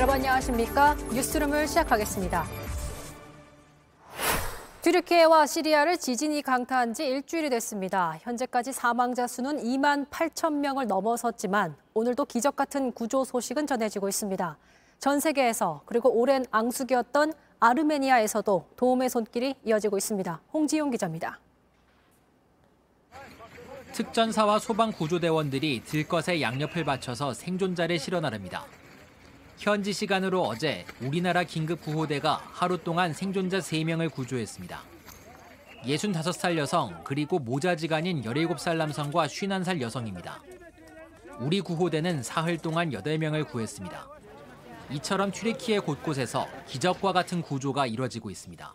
여러분 안녕하십니까? 뉴스룸을 시작하겠습니다. 튀르키예와 시리아를 지진이 강타한 지 일주일이 됐습니다. 현재까지 사망자 수는 2만 8천 명을 넘어섰지만 오늘도 기적 같은 구조 소식은 전해지고 있습니다. 전 세계에서 그리고 오랜 앙숙이었던 아르메니아에서도 도움의 손길이 이어지고 있습니다. 홍지용 기자입니다. 특전사와 소방구조대원들이 들것에 양옆을 받쳐서 생존자를 실어 나릅니다. 현지 시간으로 어제 우리나라 긴급구호대가 하루 동안 생존자 3명을 구조했습니다. 65살 여성 그리고 모자지간인 17살 남성과 51살 여성입니다. 우리 구호대는 사흘 동안 8명을 구했습니다. 이처럼 튀르키예 곳곳에서 기적과 같은 구조가 이뤄지고 있습니다.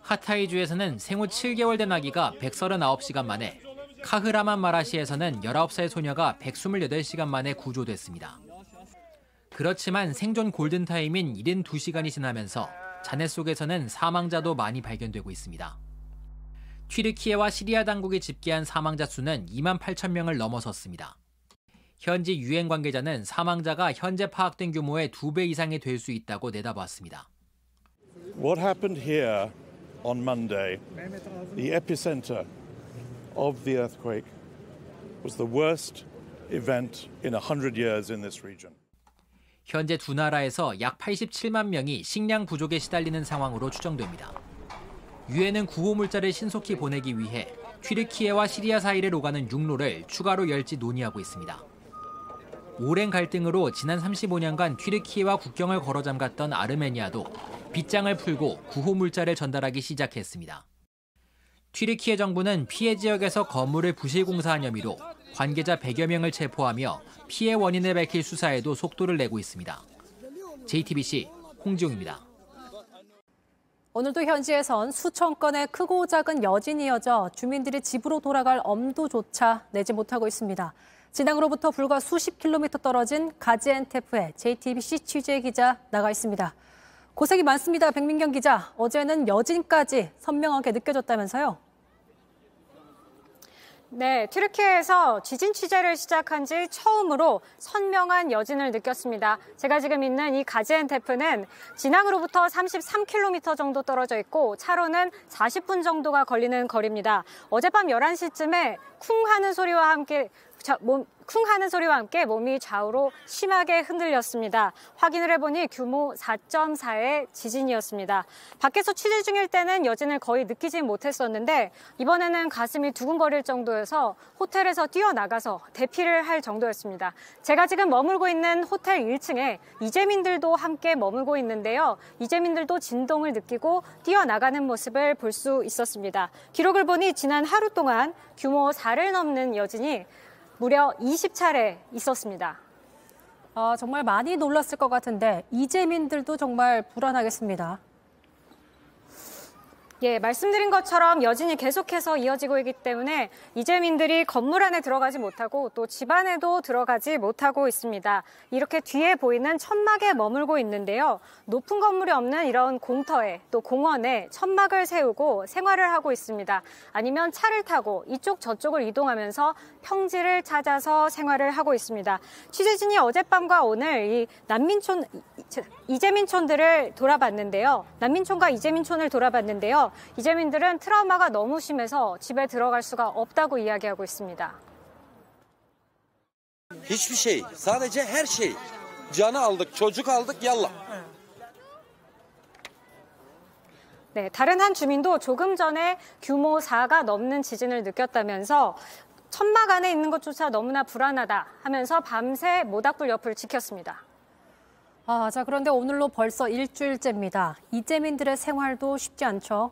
하타이주에서는 생후 7개월 된 아기가 139시간 만에, 카흐라만 마라시에서는 19살 소녀가 128시간 만에 구조됐습니다. 그렇지만 생존 골든타임인 72시간이 지나면서 잔해 속에서는 사망자도 많이 발견되고 있습니다. 튀르키예와 시리아 당국이 집계한 사망자 수는 2만 8천 명을 넘어섰습니다. 현지 유엔 관계자는 사망자가 현재 파악된 규모의 2배 이상이 될 수 있다고 내다봤습니다. What happened here on Monday, the epicenter of the earthquake, was the worst event in 100 years in this region. 현재 두 나라에서 약 87만 명이 식량 부족에 시달리는 상황으로 추정됩니다. 유엔은 구호물자를 신속히 보내기 위해 튀르키예와 시리아 사이를 오가는 육로를 추가로 열지 논의하고 있습니다. 오랜 갈등으로 지난 35년간 튀르키예와 국경을 걸어 잠갔던 아르메니아도 빗장을 풀고 구호물자를 전달하기 시작했습니다. 튀르키예 정부는 피해 지역에서 건물을 부실 공사한 혐의로 관계자 100여 명을 체포하며 피해 원인을 밝힐 수사에도 속도를 내고 있습니다. JTBC 홍지용입니다. 오늘도 현지에선 수천 건의 크고 작은 여진이 이어져 주민들이 집으로 돌아갈 엄두조차 내지 못하고 있습니다. 진앙으로부터 불과 수십 킬로미터 떨어진 가지엔테프에 JTBC 취재 기자 나가 있습니다. 고생이 많습니다. 백민경 기자. 어제는 여진까지 선명하게 느껴졌다면서요? 네, 튀르키예에서 지진 취재를 시작한 지 처음으로 선명한 여진을 느꼈습니다. 제가 지금 있는 이 가지엔테프는 진앙으로부터 33km 정도 떨어져 있고 차로는 40분 정도가 걸리는 거리입니다. 어젯밤 11시쯤에 쿵 하는 소리와 함께 몸이 좌우로 심하게 흔들렸습니다. 확인을 해보니 규모 4.4의 지진이었습니다. 밖에서 취재 중일 때는 여진을 거의 느끼지 못했었는데 이번에는 가슴이 두근거릴 정도여서 호텔에서 뛰어나가서 대피를 할 정도였습니다. 제가 지금 머물고 있는 호텔 1층에 이재민들도 함께 머물고 있는데요. 이재민들도 진동을 느끼고 뛰어나가는 모습을 볼 수 있었습니다. 기록을 보니 지난 하루 동안 규모 4를 넘는 여진이 무려 20차례 있었습니다. 정말 많이 놀랐을 것 같은데 이재민들도 정말 불안하겠습니다. 예, 말씀드린 것처럼 여진이 계속해서 이어지고 있기 때문에 이재민들이 건물 안에 들어가지 못하고 또 집 안에도 들어가지 못하고 있습니다. 이렇게 뒤에 보이는 천막에 머물고 있는데요. 높은 건물이 없는 이런 공터에 또 공원에 천막을 세우고 생활을 하고 있습니다. 아니면 차를 타고 이쪽 저쪽을 이동하면서 평지를 찾아서 생활을 하고 있습니다. 취재진이 어젯밤과 오늘 이 이재민촌들을 돌아봤는데요. 난민촌과 i재민촌을 돌아봤는데요. 이재민들은 트라우마가 너무 심해서 집에 들어갈 수가 없다고 이야기하고 있습니다. Hiçbir şey, sadece her şey. Canı aldık, çocuk aldık, yallah. 네, 다른 한 주민도 조금 전에 규모 4가 넘는 지진을 느꼈다면서 천막 안에 있는 것조차 너무나 불안하다 하면서 밤새 모닥불 옆을 지켰습니다. 자, 그런데 오늘로 벌써 일주일째입니다. 이재민들의 생활도 쉽지 않죠?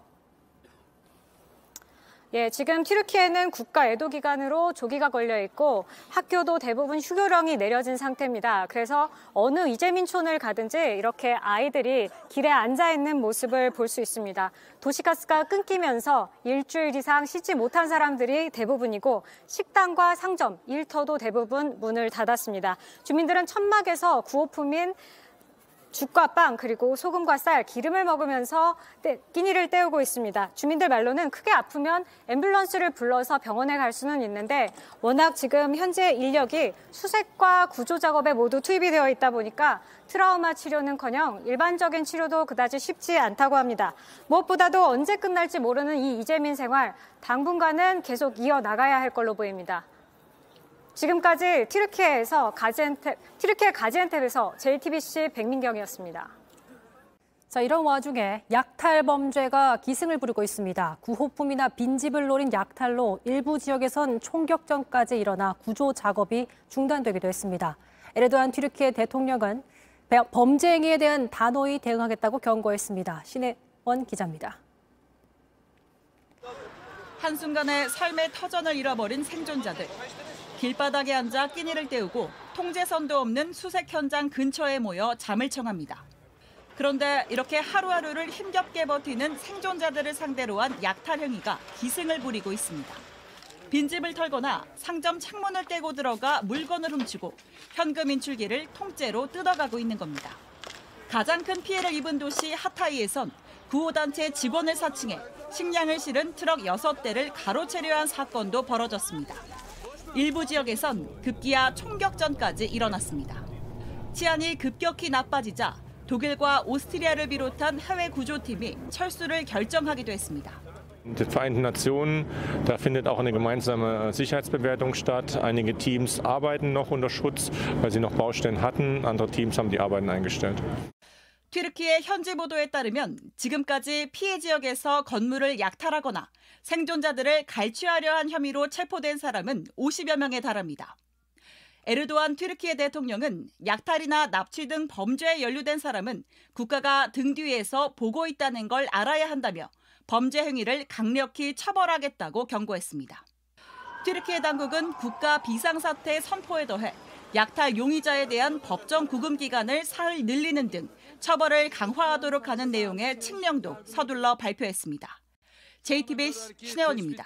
예, 지금 튀르키예는 국가 애도 기간으로 조기가 걸려 있고 학교도 대부분 휴교령이 내려진 상태입니다. 그래서 어느 이재민촌을 가든지 이렇게 아이들이 길에 앉아 있는 모습을 볼 수 있습니다. 도시가스가 끊기면서 일주일 이상 쉬지 못한 사람들이 대부분이고 식당과 상점, 일터도 대부분 문을 닫았습니다. 주민들은 천막에서 구호품인 죽과 빵 그리고 소금과 쌀, 기름을 먹으면서 끼니를 때우고 있습니다. 주민들 말로는 크게 아프면 앰뷸런스를 불러서 병원에 갈 수는 있는데 워낙 지금 현재 인력이 수색과 구조 작업에 모두 투입이 되어 있다 보니까 트라우마 치료는커녕 일반적인 치료도 그다지 쉽지 않다고 합니다. 무엇보다도 언제 끝날지 모르는 이 이재민 생활, 당분간은 계속 이어나가야 할 걸로 보입니다. 지금까지 튀르키예 가지엔텝에서 JTBC 백민경이었습니다. 자, 이런 와중에 약탈 범죄가 기승을 부리고 있습니다. 구호품이나 빈집을 노린 약탈로 일부 지역에선 총격전까지 일어나 구조 작업이 중단되기도 했습니다. 에르도안 튀르키예 대통령은 범죄 행위에 대한 단호히 대응하겠다고 경고했습니다. 신혜원 기자입니다. 한순간에 삶의 터전을 잃어버린 생존자들. 길바닥에 앉아 끼니를 때우고 통제선도 없는 수색 현장 근처에 모여 잠을 청합니다. 그런데 이렇게 하루하루를 힘겹게 버티는 생존자들을 상대로 한 약탈 행위가 기승을 부리고 있습니다. 빈집을 털거나 상점 창문을 떼고 들어가 물건을 훔치고 현금 인출기를 통째로 뜯어가고 있는 겁니다. 가장 큰 피해를 입은 도시 하타이에선 구호단체 직원을 사칭해 식량을 실은 트럭 6대를 가로채려 한 사건도 벌어졌습니다. 일부 지역에선 급기야 총격전까지 일어났습니다. 치안이 급격히 나빠지자 독일과 오스트리아를 비롯한 해외 구조팀이 철수를 결정하기도 했습니다. Die Vereinten Nationen, da findet auch eine gemeinsame Sicherheitsbewertung statt. Einige Teams arbeiten noch unter Schutz, weil sie noch Baustellen hatten. Andere Teams haben die Arbeiten eingestellt. 튀르키예 현지 보도에 따르면 지금까지 피해 지역에서 건물을 약탈하거나 생존자들을 갈취하려 한 혐의로 체포된 사람은 50여 명에 달합니다. 에르도안 튀르키예 대통령은 약탈이나 납치 등 범죄에 연루된 사람은 국가가 등 뒤에서 보고 있다는 걸 알아야 한다며 범죄 행위를 강력히 처벌하겠다고 경고했습니다. 튀르키예 당국은 국가 비상사태 선포에 더해 약탈 용의자에 대한 법정 구금 기간을 사흘 늘리는 등 처벌을 강화하도록 하는 내용의 칙령도 서둘러 발표했습니다. JTBC 신혜원입니다.